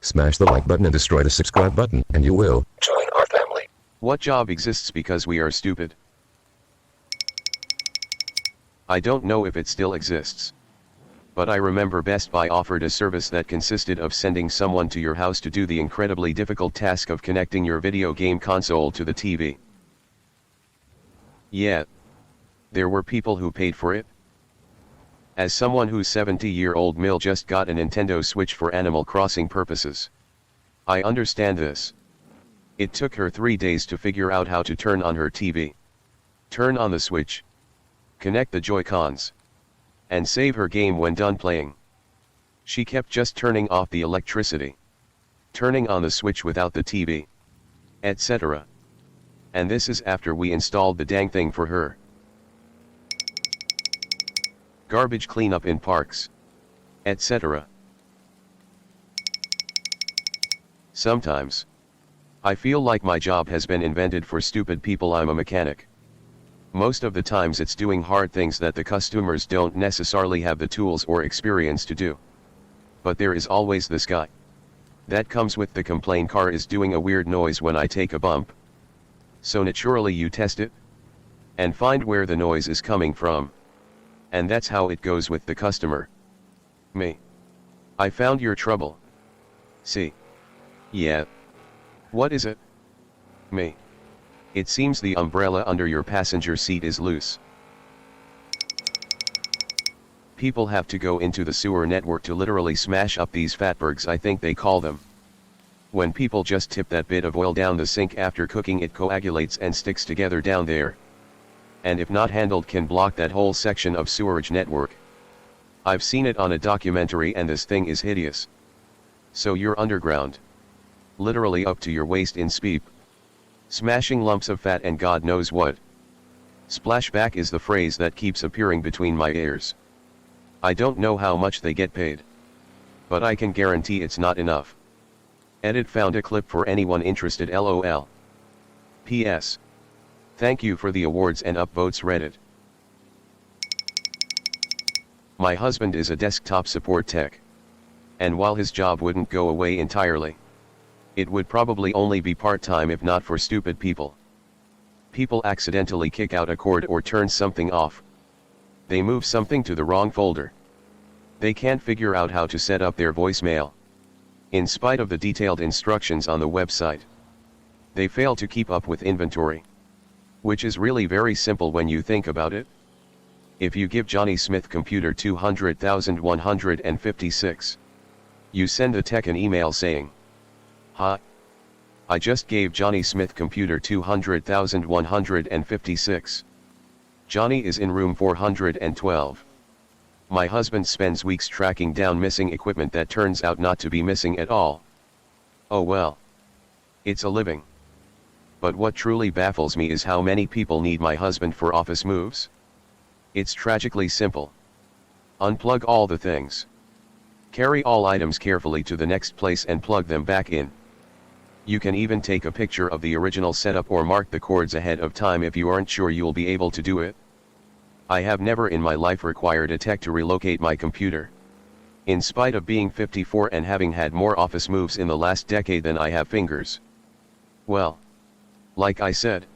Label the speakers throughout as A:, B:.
A: Smash the like button and destroy the subscribe button, and you will join our family.
B: What job exists because we are stupid? I don't know if it still exists. But I remember Best Buy offered a service that consisted of sending someone to your house to do the incredibly difficult task of connecting your video game console to the TV. Yeah. There were people who paid for it. As someone whose 70-year-old mill just got a Nintendo Switch for Animal Crossing purposes, I understand this. It took her 3 days to figure out how to turn on her TV, turn on the Switch, connect the Joy-Cons, and save her game when done playing. She kept just turning off the electricity, turning on the Switch without the TV, etc. And this is after we installed the dang thing for her. Garbage cleanup in parks, etc. Sometimes I feel like my job has been invented for stupid people. I'm a mechanic. Most of the times it's doing hard things that the customers don't necessarily have the tools or experience to do. But there is always this guy that comes with the complaint car is doing a weird noise when I take a bump. So naturally you test it and find where the noise is coming from. And that's how it goes with the customer. Me. I found your trouble. See. Yeah. What is it? Me. It seems the umbrella under your passenger seat is loose. People have to go into the sewer network to literally smash up these fatbergs, I think they call them. When people just tip that bit of oil down the sink after cooking, it coagulates and sticks together down there. And if not handled can block that whole section of sewerage network. I've seen it on a documentary and this thing is hideous. So you're underground, literally up to your waist in speep, smashing lumps of fat and God knows what. Splashback is the phrase that keeps appearing between my ears. I don't know how much they get paid, but I can guarantee it's not enough. Edit found a clip for anyone interested, LOL. PS. Thank you for the awards and upvotes, Reddit. My husband is a desktop support tech. And while his job wouldn't go away entirely, it would probably only be part-time if not for stupid people. People accidentally kick out a cord or turn something off. They move something to the wrong folder. They can't figure out how to set up their voicemail, in spite of the detailed instructions on the website. They fail to keep up with inventory, which is really very simple when you think about it. If you give Johnny Smith computer 200,156, you send the tech an email saying, "Hi, I just gave Johnny Smith computer 200,156. Johnny is in room 412. My husband spends weeks tracking down missing equipment that turns out not to be missing at all. Oh well. It's a living. But what truly baffles me is how many people need my husband for office moves. It's tragically simple. Unplug all the things. Carry all items carefully to the next place and plug them back in. You can even take a picture of the original setup or mark the cords ahead of time if you aren't sure you'll be able to do it. I have never in my life required a tech to relocate my computer, in spite of being 54 and having had more office moves in the last decade than I have fingers. Well, like I said,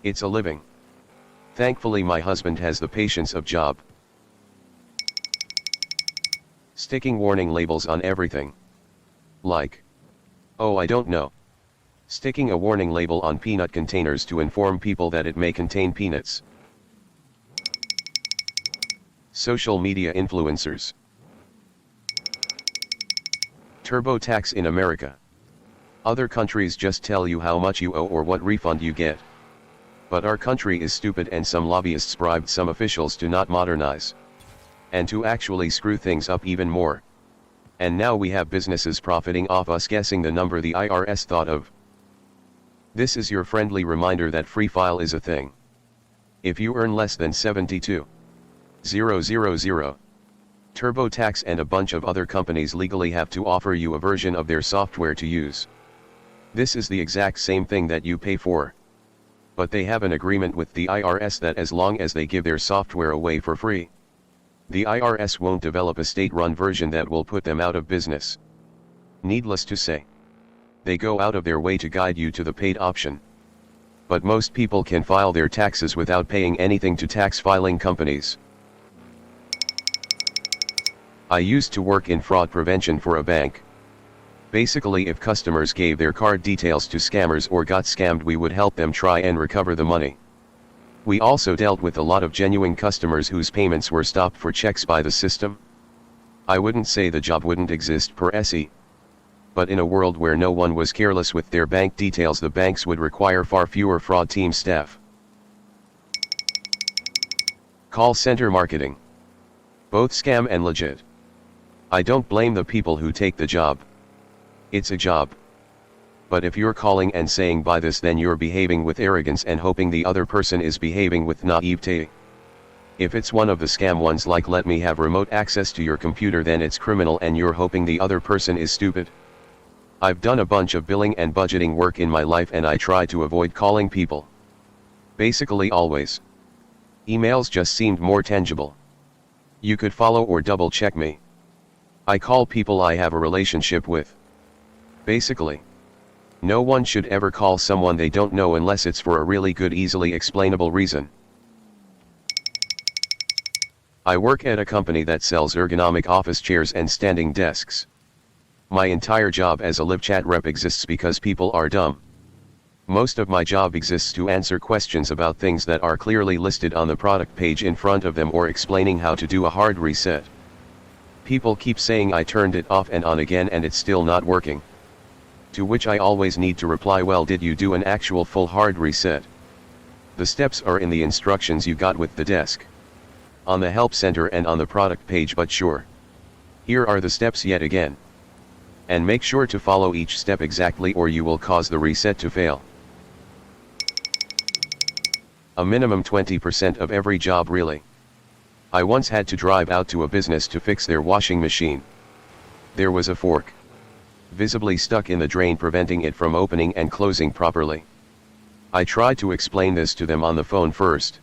B: it's a living. Thankfully my husband has the patience of Job. Sticking warning labels on everything. Like, oh I don't know, sticking a warning label on peanut containers to inform people that it may contain peanuts. Social media influencers. TurboTax in America. Other countries just tell you how much you owe or what refund you get. But our country is stupid and some lobbyists bribed some officials to not modernize, and to actually screw things up even more. And now we have businesses profiting off us guessing the number the IRS thought of. This is your friendly reminder that free file is a thing. If you earn less than 72,000, TurboTax and a bunch of other companies legally have to offer you a version of their software to use. This is the exact same thing that you pay for. But they have an agreement with the IRS that as long as they give their software away for free, the IRS won't develop a state-run version that will put them out of business. Needless to say, they go out of their way to guide you to the paid option. But most people can file their taxes without paying anything to tax filing companies. I used to work in fraud prevention for a bank. Basically, if customers gave their card details to scammers or got scammed, we would help them try and recover the money. We also dealt with a lot of genuine customers whose payments were stopped for checks by the system. I wouldn't say the job wouldn't exist per se. But in a world where no one was careless with their bank details, the banks would require far fewer fraud team staff. Call center marketing. Both scam and legit. I don't blame the people who take the job. It's a job. But if you're calling and saying buy this, then you're behaving with arrogance and hoping the other person is behaving with naivete. If it's one of the scam ones like let me have remote access to your computer, then it's criminal and you're hoping the other person is stupid. I've done a bunch of billing and budgeting work in my life and I try to avoid calling people. Basically always. Emails just seemed more tangible. You could follow or double check me. I call people I have a relationship with. Basically. No one should ever call someone they don't know unless it's for a really good, easily explainable reason. I work at a company that sells ergonomic office chairs and standing desks. My entire job as a live chat rep exists because people are dumb. Most of my job exists to answer questions about things that are clearly listed on the product page in front of them or explaining how to do a hard reset. People keep saying I turned it off and on again and it's still not working. To which I always need to reply, well, did you do an actual full hard reset? The steps are in the instructions you got with the desk, on the help center and on the product page, but sure. Here are the steps yet again. And make sure to follow each step exactly or you will cause the reset to fail. A minimum 20% of every job, really. I once had to drive out to a business to fix their washing machine. There was a fork visibly stuck in the drain, preventing it from opening and closing properly. I tried to explain this to them on the phone first.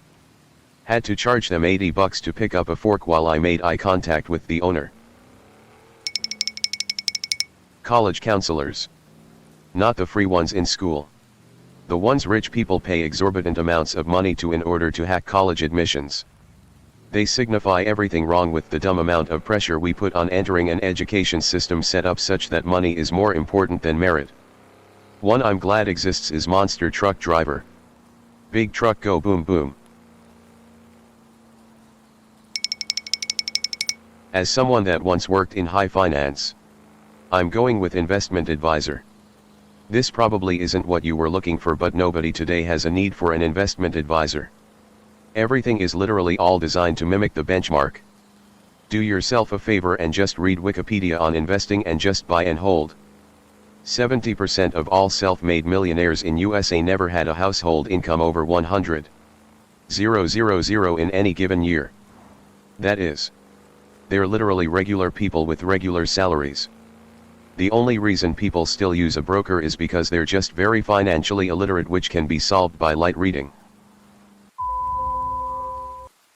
B: Had to charge them $80 to pick up a fork while I made eye contact with the owner. College counselors. Not the free ones in school. The ones rich people pay exorbitant amounts of money to in order to hack college admissions. They signify everything wrong with the dumb amount of pressure we put on entering an education system set up such that money is more important than merit. One I'm glad exists is monster truck driver. Big truck go boom boom. As someone that once worked in high finance, I'm going with investment advisor. This probably isn't what you were looking for, but nobody today has a need for an investment advisor. Everything is literally all designed to mimic the benchmark. Do yourself a favor and just read Wikipedia on investing and just buy and hold. 70% of all self-made millionaires in USA never had a household income over 100,000 in any given year. That is, they're literally regular people with regular salaries. The only reason people still use a broker is because they're just very financially illiterate, which can be solved by light reading.